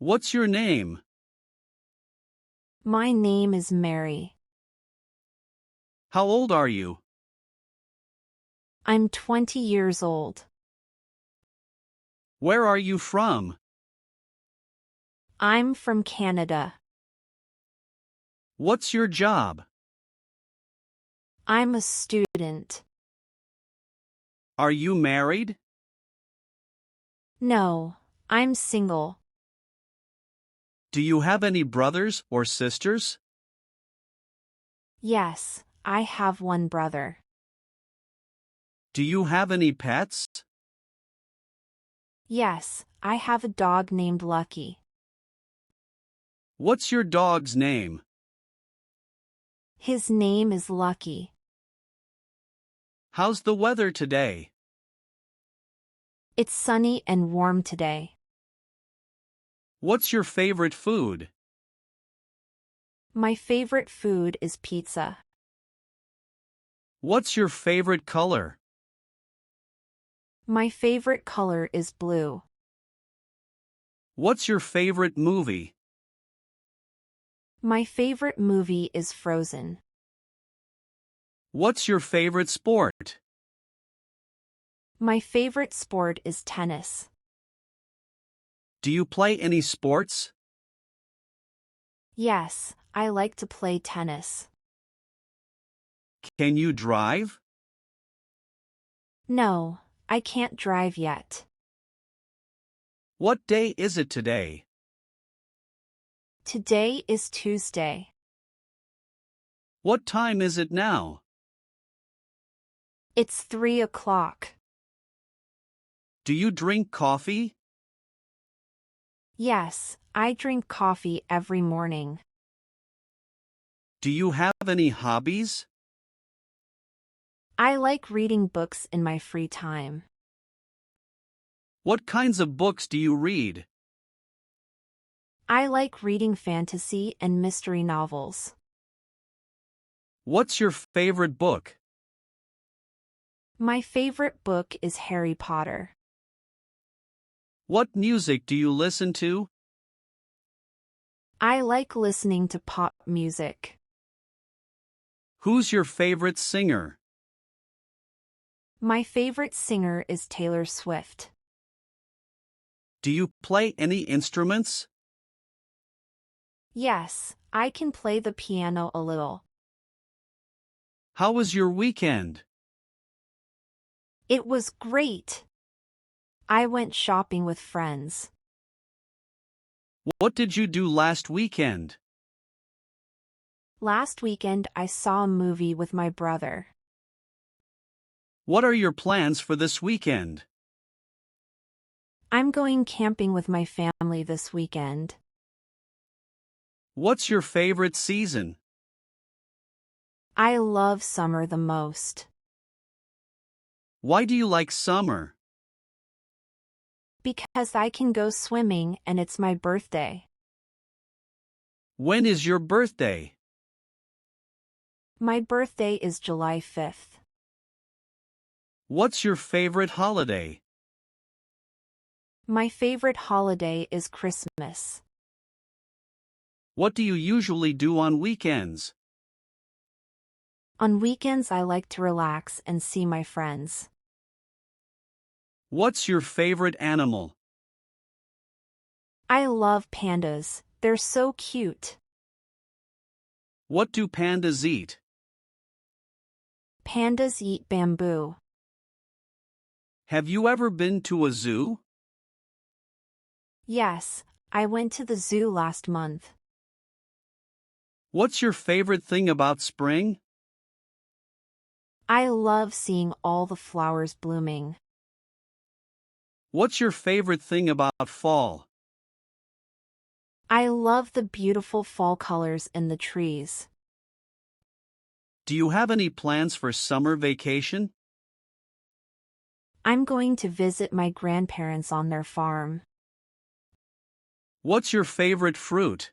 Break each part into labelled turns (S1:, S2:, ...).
S1: What's your name?
S2: My name is Mary.
S1: How old are you?
S2: I'm 20 years old.
S1: Where are you from?
S2: I'm from Canada.
S1: What's your job?
S2: I'm a student.
S1: Are you married?
S2: No, I'm single.
S1: Do you have any brothers or sisters?
S2: Yes, I have one brother.
S1: Do you have any pets?
S2: Yes, I have a dog named Lucky.
S1: What's your dog's name?
S2: His name is Lucky.
S1: How's the weather today?
S2: It's sunny and warm today.
S1: What's your favorite food?
S2: My favorite food is pizza.
S1: What's your favorite color?
S2: My favorite color is blue.
S1: What's your favorite movie?
S2: My favorite movie is Frozen.
S1: What's your favorite sport?
S2: My favorite sport is tennis.
S1: Do you play any sports?
S2: Yes, I like to play tennis.
S1: Can you drive?
S2: No, I can't drive yet.
S1: What day is it today?
S2: Today is Tuesday.
S1: What time is it now?
S2: It's 3 o'clock.
S1: Do you drink coffee?
S2: Yes, I drink coffee every morning.
S1: Do you have any hobbies?
S2: I like reading books in my free time.
S1: What kinds of books do you read?
S2: I like reading fantasy and mystery novels.
S1: What's your favorite book?
S2: My favorite book is Harry Potter.
S1: What music do you listen to?
S2: I like listening to pop music.
S1: Who's your favorite singer?
S2: My favorite singer is Taylor Swift.
S1: Do you play any instruments?
S2: Yes, I can play the piano a little.
S1: How was your weekend?
S2: It was great. I went shopping with friends.
S1: What did you do last weekend?
S2: Last weekend I saw a movie with my brother.
S1: What are your plans for this weekend?
S2: I'm going camping with my family this weekend.
S1: What's your favorite season?
S2: I love summer the most.
S1: Why do you like summer?
S2: Because I can go swimming and it's my birthday.
S1: When is your birthday?
S2: My birthday is July 5th.
S1: What's your favorite holiday?
S2: My favorite holiday is Christmas.
S1: What do you usually do on weekends?
S2: On weekends I like to relax and see my friends.
S1: What's your favorite animal?
S2: I love pandas. They're so cute.
S1: What do pandas eat?
S2: Pandas eat bamboo.
S1: Have you ever been to a zoo?
S2: Yes, I went to the zoo last month.
S1: What's your favorite thing about spring?
S2: I love seeing all the flowers blooming.
S1: What's your favorite thing about fall?
S2: I love the beautiful fall colors in the trees.
S1: Do you have any plans for summer vacation?
S2: I'm going to visit my grandparents on their farm.
S1: What's your favorite fruit?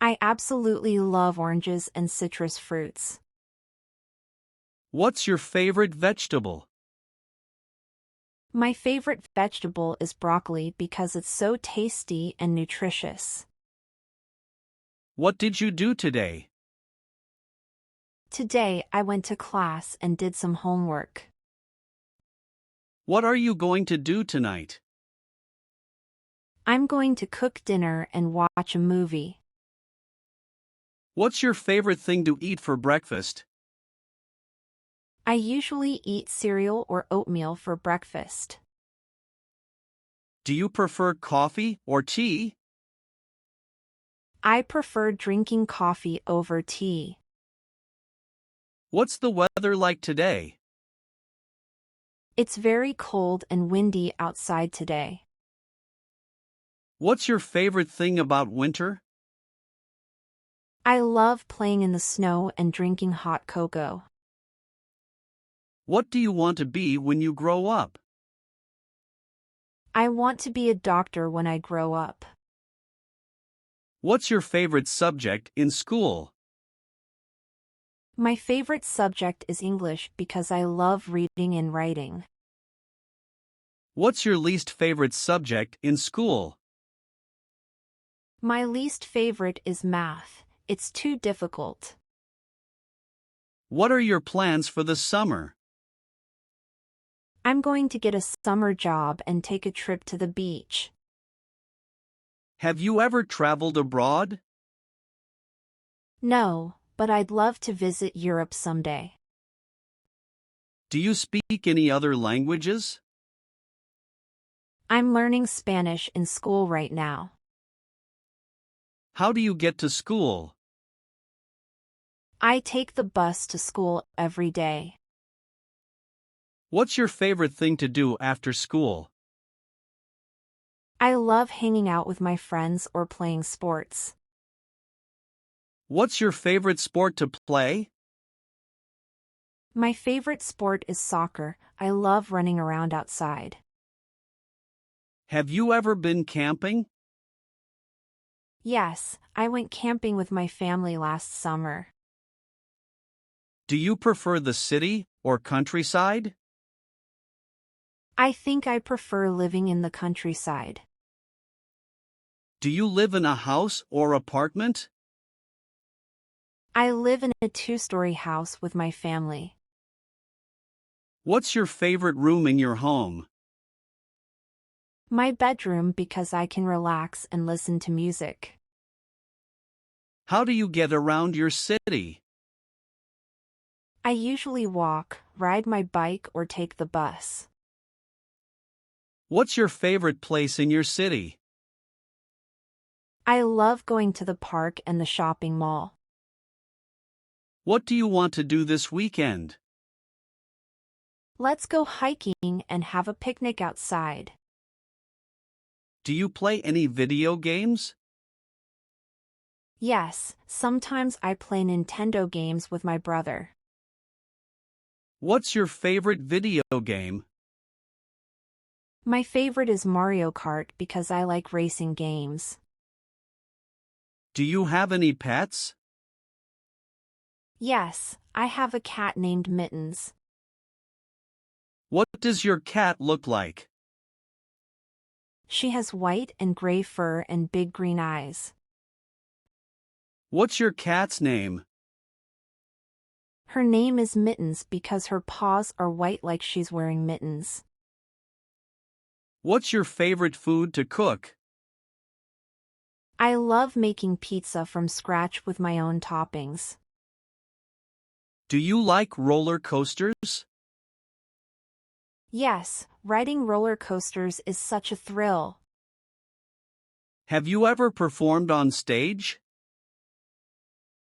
S2: I absolutely love oranges and citrus fruits.
S1: What's your favorite vegetable?
S2: My favorite vegetable is broccoli because it's so tasty and nutritious.
S1: What did you do today?
S2: Today I went to class and did some homework.
S1: What are you going to do tonight?
S2: I'm going to cook dinner and watch a movie.
S1: What's your favorite thing to eat for breakfast?
S2: I usually eat cereal or oatmeal for breakfast.
S1: Do you prefer coffee or tea?
S2: I prefer drinking coffee over tea.
S1: What's the weather like today?
S2: It's very cold and windy outside today.
S1: What's your favorite thing about winter?
S2: I love playing in the snow and drinking hot cocoa.
S1: What do you want to be when you grow up?
S2: I want to be a doctor when I grow up.
S1: What's your favorite subject in school?
S2: My favorite subject is English because I love reading and writing.
S1: What's your least favorite subject in school?
S2: My least favorite is math. It's too difficult.
S1: What are your plans for the summer?
S2: I'm going to get a summer job and take a trip to the beach.
S1: Have you ever traveled abroad?
S2: No, but I'd love to visit Europe someday.
S1: Do you speak any other languages?
S2: I'm learning Spanish in school right now.
S1: How do you get to school?
S2: I take the bus to school every day.
S1: What's your favorite thing to do after school?
S2: I love hanging out with my friends or playing sports.
S1: What's your favorite sport to play?
S2: My favorite sport is soccer. I love running around outside.
S1: Have you ever been camping?
S2: Yes, I went camping with my family last summer.
S1: Do you prefer the city or countryside?
S2: I think I prefer living in the countryside.
S1: Do you live in a house or apartment?
S2: I live in a two-story house with my family.
S1: What's your favorite room in your home?
S2: My bedroom because I can relax and listen to music.
S1: How do you get around your city?
S2: I usually walk, ride my bike or take the bus.
S1: What's your favorite place in your city?
S2: I love going to the park and the shopping mall.
S1: What do you want to do this weekend?
S2: Let's go hiking and have a picnic outside.
S1: Do you play any video games?
S2: Yes, sometimes I play Nintendo games with my brother.
S1: What's your favorite video game?
S2: My favorite is Mario Kart because I like racing games.
S1: Do you have any pets?
S2: Yes, I have a cat named Mittens.
S1: What does your cat look like?
S2: She has white and gray fur and big green eyes.
S1: What's your cat's name?
S2: Her name is Mittens because her paws are white like she's wearing mittens.
S1: What's your favorite food to cook?
S2: I love making pizza from scratch with my own toppings.
S1: Do you like roller coasters?
S2: Yes, riding roller coasters is such a thrill.
S1: Have you ever performed on stage?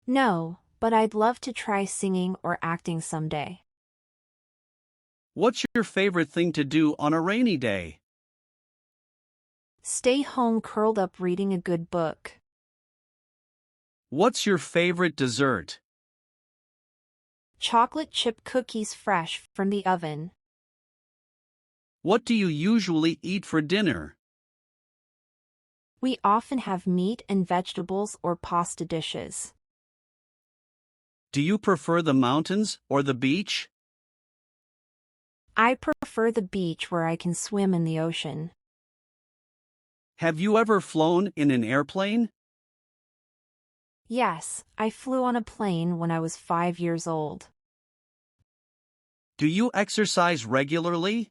S2: No, but I'd love to try singing or acting someday.
S1: What's your favorite thing to do on a rainy day?
S2: Stay home curled up reading a good book.
S1: What's your favorite dessert?
S2: Chocolate chip cookies fresh from the oven.
S1: What do you usually eat for dinner?
S2: We often have meat and vegetables or pasta dishes.
S1: Do you prefer the mountains or the beach?
S2: I prefer the beach where I can swim in the ocean.
S1: Have you ever flown in an airplane?
S2: Yes, I flew on a plane when I was 5 years old.
S1: Do you exercise regularly?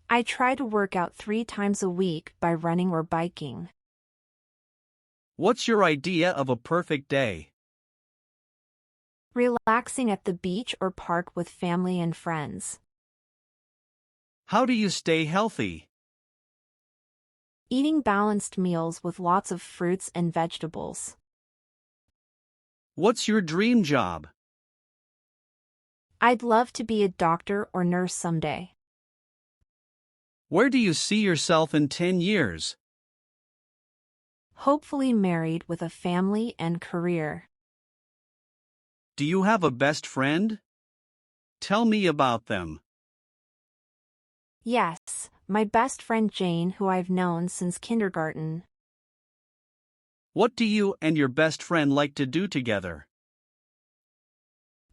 S2: I try to work out 3 times a week by running or biking.
S1: What's your idea of a perfect day?
S2: Relaxing at the beach or park with family and friends.
S1: How do you stay healthy?
S2: Eating balanced meals with lots of fruits and vegetables.
S1: What's your dream job?
S2: I'd love to be a doctor or nurse someday.
S1: Where do you see yourself in 10 years?
S2: Hopefully married with a family and career.
S1: Do you have a best friend? Tell me about them.
S2: Yes, my best friend Jane, who I've known since kindergarten.
S1: What do you and your best friend like to do together?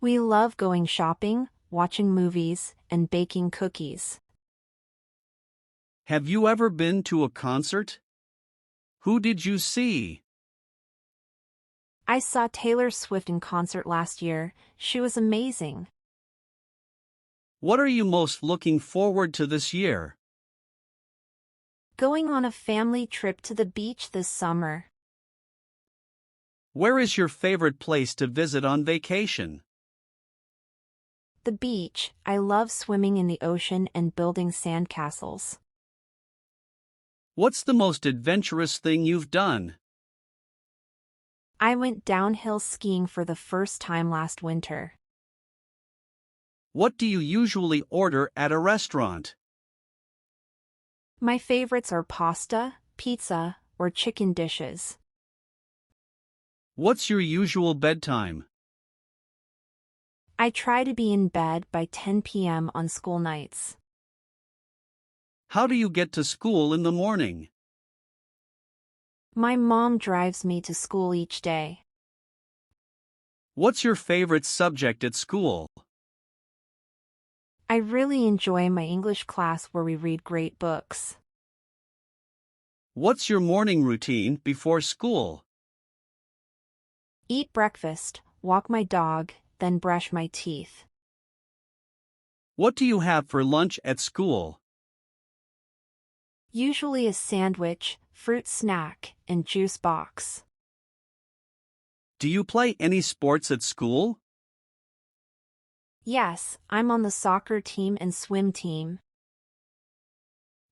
S2: We love going shopping, watching movies, and baking cookies.
S1: Have you ever been to a concert? Who did you see?
S2: I saw Taylor Swift in concert last year. She was amazing.
S1: What are you most looking forward to this year?
S2: Going on a family trip to the beach this summer.
S1: Where is your favorite place to visit on vacation?
S2: The beach. I love swimming in the ocean and building sandcastles.
S1: What's the most adventurous thing you've done?
S2: I went downhill skiing for the first time last winter.
S1: What do you usually order at a restaurant?
S2: My favorites are pasta, pizza, or chicken dishes.
S1: What's your usual bedtime?
S2: I try to be in bed by 10 p.m. on school nights.
S1: How do you get to school in the morning?
S2: My mom drives me to school each day.
S1: What's your favorite subject at school?
S2: I really enjoy my English class where we read great books.
S1: What's your morning routine before school?
S2: Eat breakfast, walk my dog, then brush my teeth.
S1: What do you have for lunch at school?
S2: Usually a sandwich, fruit snack, and juice box.
S1: Do you play any sports at school?
S2: Yes, I'm on the soccer team and swim team.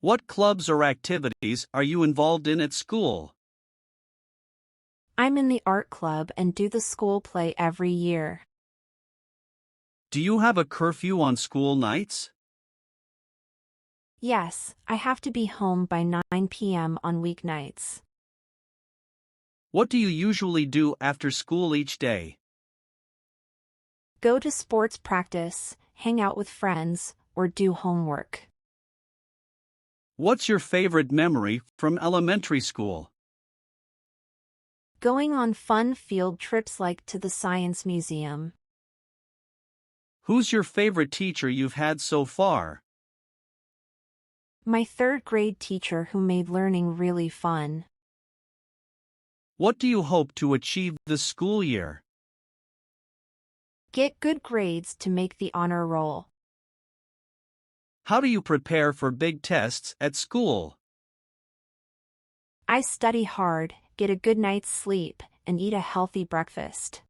S1: What clubs or activities are you involved in at school?
S2: I'm in the art club and do the school play every year.
S1: Do you have a curfew on school nights?
S2: Yes, I have to be home by 9 p.m. on weeknights.
S1: What do you usually do after school each day?
S2: Go to sports practice, hang out with friends, or do homework.
S1: What's your favorite memory from elementary school?
S2: Going on fun field trips like to the Science Museum.
S1: Who's your favorite teacher you've had so far?
S2: My third grade teacher who made learning really fun.
S1: What do you hope to achieve this school year?
S2: Get good grades to make the honor roll.
S1: How do you prepare for big tests at school?
S2: I study hard, get a good night's sleep, and eat a healthy breakfast.